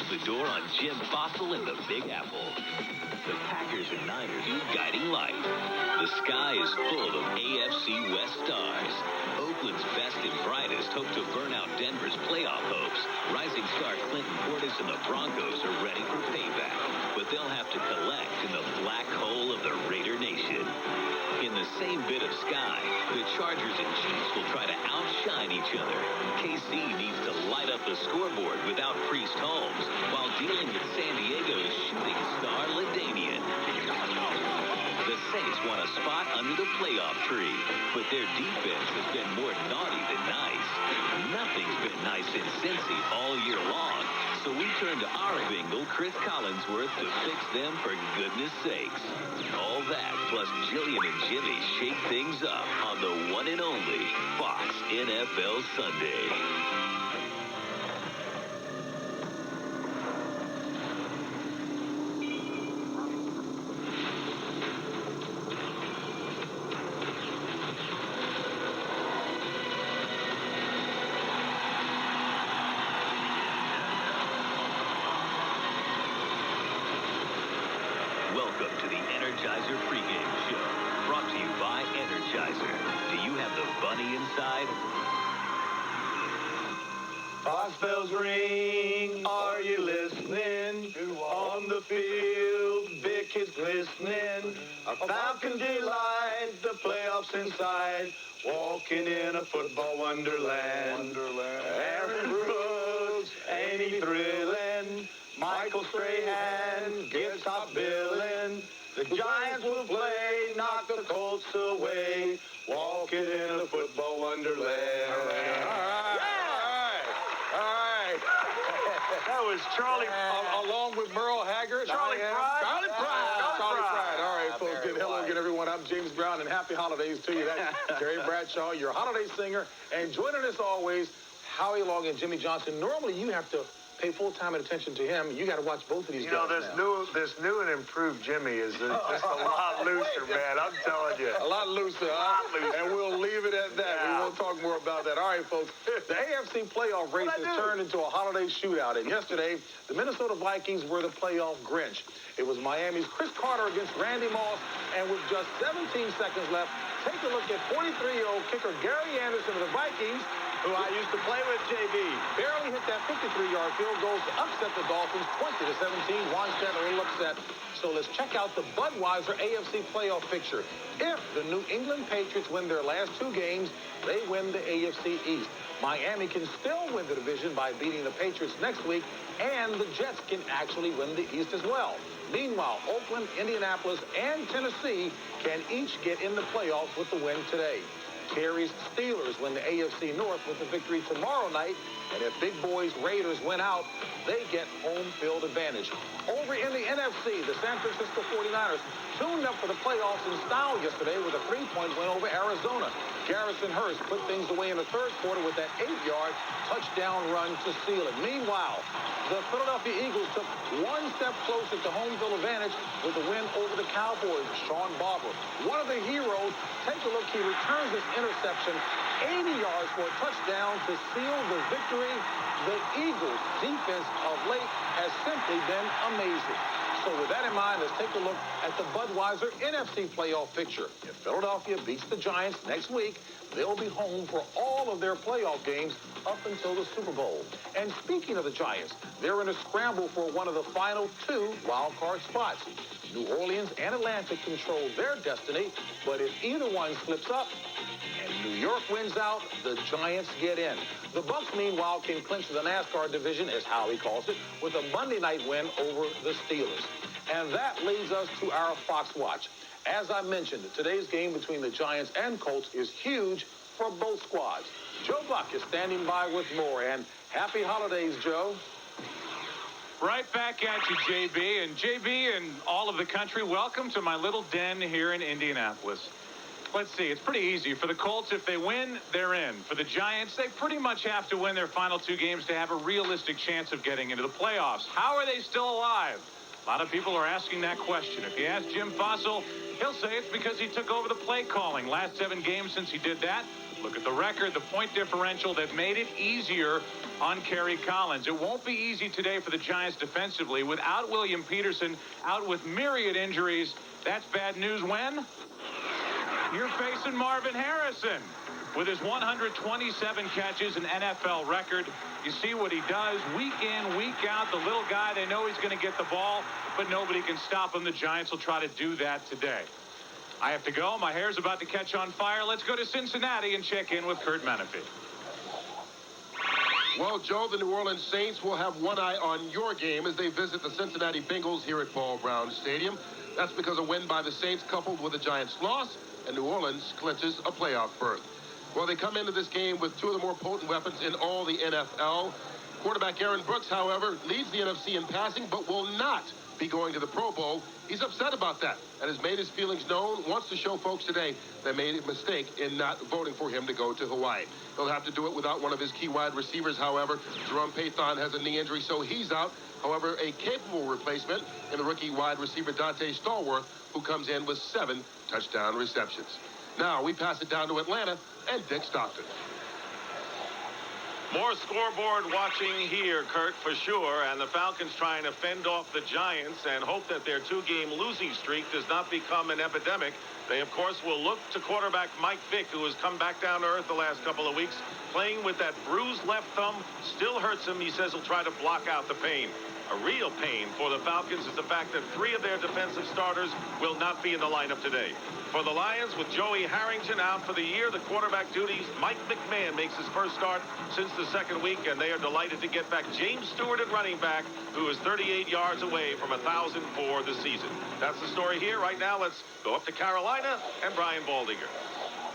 opens the door on Jim Fossil and the Big Apple. The Packers and Niners, two guiding light. The sky is full of AFC West stars. Oakland's best and brightest hope to burn out Denver's playoff hopes. Rising star Clinton Portis and the Broncos are ready for payback, but they'll have to collect in the black hole of the Raider Nation. In the same bit of sky, the Chargers and Chiefs will try to outshine each other. KC needs to light up the scoreboard without Priest Holmes, while dealing with San Diego's shooting star LaDainian. The Saints want a spot under the playoff tree, but their defense has been more naughty than nice. Nothing's been nice in Cincy all year long, so we turn to our Bengal, Chris Collinsworth, to fix them for goodness sakes. All that, plus Jillian and Jimmy shake things up on the one and only Fox NFL Sunday. Welcome to the Energizer Pregame Show, brought to you by Energizer. Do you have the bunny inside? Fox bells ring, are you listening? On the field, Vic is glistening. A Falcon delight, the playoffs inside. Walking in a football wonderland. Aaron Brooks, ain't he thrilling? Michael Strahan gets top billing. The Giants will play, knock the Colts away. Walking in a football wonderland. All right. That was Charlie. Along with Merle Haggard. Charlie Pride. Charlie Pride. All right, folks. Hello again, everyone. I'm James Brown, and happy holidays to you. That's Terry Bradshaw, your holiday singer. And joining us always, Howie Long and Jimmy Johnson. Normally, you have to pay full-time attention to him. You got to watch both of these guys. This new and improved Jimmy is just a lot looser, man. I'm telling you. A lot looser, huh? And we'll leave it at that. Yeah. We won't talk more about that. All right, folks. The AFC playoff race has turned into a holiday shootout. And yesterday, the Minnesota Vikings were the playoff Grinch. It was Miami's Chris Carter against Randy Moss. And with just 17 seconds left, take a look at 43-year-old kicker Gary Anderson of the Vikings, who I used to play with, JB. Barely hit that 53-yard field goal to upset the Dolphins 20-17. Wannstedt a little upset. So let's check out the Budweiser AFC playoff picture. If the New England Patriots win their last two games, they win the AFC East. Miami can still win the division by beating the Patriots next week, and the Jets can actually win the East as well. Meanwhile, Oakland, Indianapolis, and Tennessee can each get in the playoffs with the win today. Terry's Steelers win the AFC North with a victory tomorrow night. And if Big Boy's Raiders win out, they get home field advantage. Over in the NFC, the San Francisco 49ers tuned up for the playoffs in style yesterday with a 3-point win over Arizona. Garrison Hurst put things away in the third quarter with that 8-yard touchdown run to seal it. Meanwhile, the Philadelphia Eagles took one step closer to home field advantage with a win over the Cowboys. Sean Barber, one of the heroes. Take a look. He returns this interception 80 yards for a touchdown to seal the victory. The Eagles' defense of late has simply been amazing. So with that in mind, let's take a look at the Budweiser NFC playoff picture. If Philadelphia beats the Giants next week, they'll be home for all of their playoff games up until the Super Bowl. And speaking of the Giants, they're in a scramble for one of the final two wild card spots. New Orleans and Atlanta control their destiny, but if either one slips up and New York wins out, the Giants get in. The Bucs, meanwhile, can clinch the NASCAR division, as Howie calls it, with a Monday night win over the Steelers. And that leads us to our Fox Watch. As I mentioned, today's game between the Giants and Colts is huge for both squads. Joe Buck is standing by with more, and happy holidays, Joe. Right back at you, JB. And JB and all of the country, welcome to my little den here in Indianapolis. Let's see, it's pretty easy. For the Colts, if they win, they're in. For the Giants, they pretty much have to win their final two games to have a realistic chance of getting into the playoffs. How are they still alive? A lot of people are asking that question. If you ask Jim Fossil, he'll say it's because he took over the play calling. Last 7 games since he did that, Look at the record, the point differential. They've made it easier on Kerry Collins. It won't be easy today for the Giants defensively. Without William Peterson, out with myriad injuries, that's bad news when you're facing Marvin Harrison. With his 127 catches, an NFL record, you see what he does week in, week out. The little guy, they know he's going to get the ball, but nobody can stop him. The Giants will try to do that today. I have to go. My hair's about to catch on fire. Let's go to Cincinnati and check in with Kurt Menefee. Well, Joe, the New Orleans Saints will have one eye on your game as they visit the Cincinnati Bengals here at Paul Brown Stadium. That's because a win by the Saints coupled with a Giants loss, and New Orleans clinches a playoff berth. Well, they come into this game with two of the more potent weapons in all the NFL. Quarterback Aaron Brooks, however, leads the NFC in passing, but will not be going to the Pro Bowl. He's upset about that and has made his feelings known, wants to show folks today they made a mistake in not voting for him to go to Hawaii. He'll have to do it without one of his key wide receivers, however. Jerome Pathon has a knee injury, so he's out. However, a capable replacement in the rookie wide receiver Dante Stallworth, who comes in with 7 touchdown receptions. Now, we pass it down to Atlanta and Dick Stockton. More scoreboard watching here, Kurt, for sure. And the Falcons trying to fend off the Giants and hope that their 2-game losing streak does not become an epidemic. They, of course, will look to quarterback Mike Vick, who has come back down to earth the last couple of weeks, playing with that bruised left thumb. Still hurts him. He says he'll try to block out the pain. A real pain for the Falcons is the fact that 3 of their defensive starters will not be in the lineup today. For the Lions, with Joey Harrington out for the year, the quarterback duties, Mike McMahon makes his first start since the second week, and they are delighted to get back James Stewart at running back, who is 38 yards away from 1,000 for the season. That's the story here. Right now, let's go up to Carolina and Brian Baldinger.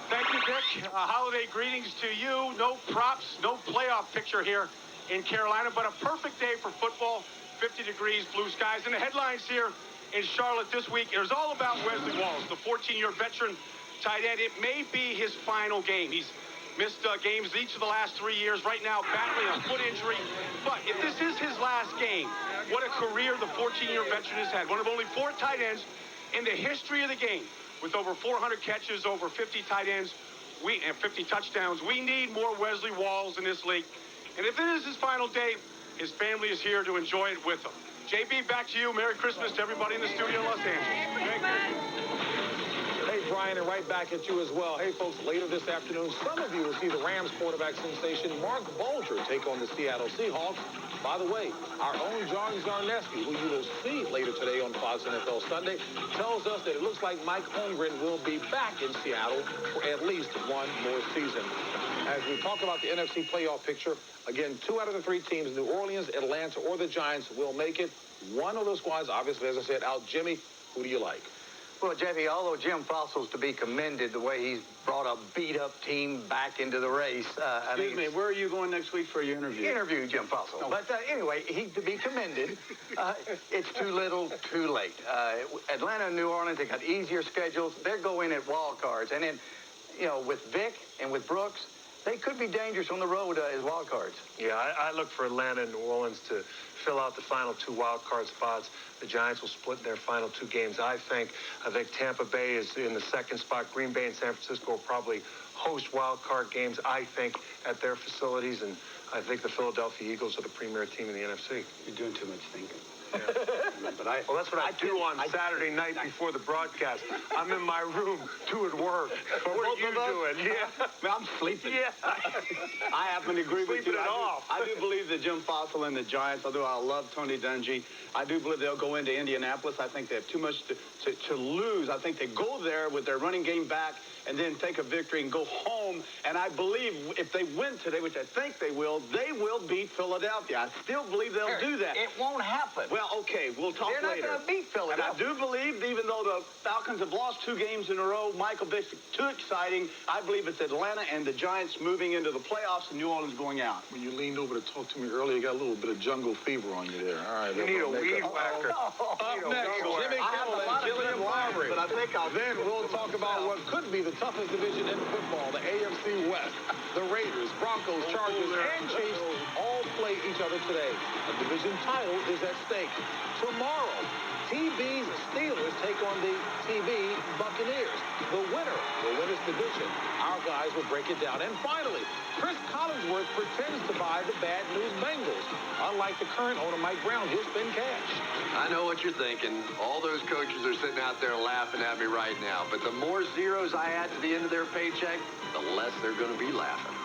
Thank you, Dick. Holiday greetings to you. No props, no playoff picture here in Carolina, but a perfect day for football. 50 degrees, blue skies. And the headlines here in Charlotte this week is all about Wesley Walls, the 14-year veteran tight end. It may be his final game. He's missed games each of the last 3 years. Right now, battling a foot injury. But if this is his last game, what a career the 14-year veteran has had. One of only 4 tight ends in the history of the game with over 400 catches, over 50 tight ends, and 50 touchdowns. We need more Wesley Walls in this league. And if it is his final day, his family is here to enjoy it with him. JB, back to you. Merry Christmas to everybody in the studio in Los Angeles. Hey, Brian, and right back at you as well. Hey, folks, later this afternoon, some of you will see the Rams quarterback sensation Mark Bulger take on the Seattle Seahawks. By the way, our own John Zarneski, who you will see later today on Fox NFL Sunday, tells us that it looks like Mike Holmgren will be back in Seattle for at least one more season. As we talk about the NFC playoff picture, again, 2 out of the 3 teams, New Orleans, Atlanta, or the Giants, will make it. One of those squads, obviously, as I said, out. Jimmy, who do you like? Well, Jeffy, although Jim Fossil's to be commended the way he's brought a beat-up team back into the race. Excuse me, where are you going next week for your interview? Interview Jim Fossil. No. But anyway, he's to be commended. It's too little, too late. Atlanta and New Orleans, they got easier schedules. They're going at wild cards. And then, you know, with Vick and with Brooks, they could be dangerous on the road as wild cards. Yeah, I look for Atlanta and New Orleans to fill out the final 2 wild card spots. The Giants will split their final 2 games. I think Tampa Bay is in the 2nd spot. Green Bay and San Francisco will probably host wild card games, I think, at their facilities. And I think the Philadelphia Eagles are the premier team in the NFC. You're doing too much thinking. Yeah. But well, that's what I do on Saturday night before the broadcast. I'm in my room doing work. But what are you doing? Yeah. I'm sleeping. Yeah. I happen to agree with you. I do believe that Jim Fossil and the Giants, although I love Tony Dungy, I do believe they'll go into Indianapolis. I think they have too much to lose. I think they go there with their running game back and then take a victory and go home. And I believe if they win today, which I think they will beat Philadelphia. I still believe they'll do that. It won't happen. Well, okay, we'll talk later. They're not going to beat Philadelphia. And I do believe, even though the Falcons have lost 2 games in a row, Michael Vick's too exciting. I believe it's Atlanta and the Giants moving into the playoffs and New Orleans going out. When you leaned over to talk to me earlier, you got a little bit of jungle fever on you there. All right. You need a weed whacker. Up next, Jimmy Kimmel and Gillian Lowry. But I think Then we'll talk about what could be the toughest division in football, the AFC West. The Raiders Raiders, Broncos, Chargers, and Chiefs all play each other today. A division title is at stake. Tomorrow, TB's Steelers take on the TB Buccaneers. The winner will win his division. Our guys will break it down. And finally, Chris Collinsworth pretends to buy the bad news Bengals. Unlike the current owner, Mike Brown, he'll spend cash. I know what you're thinking. All those coaches are sitting out there laughing at me right now. But the more zeros I add to the end of their paycheck, the less they're going to be laughing.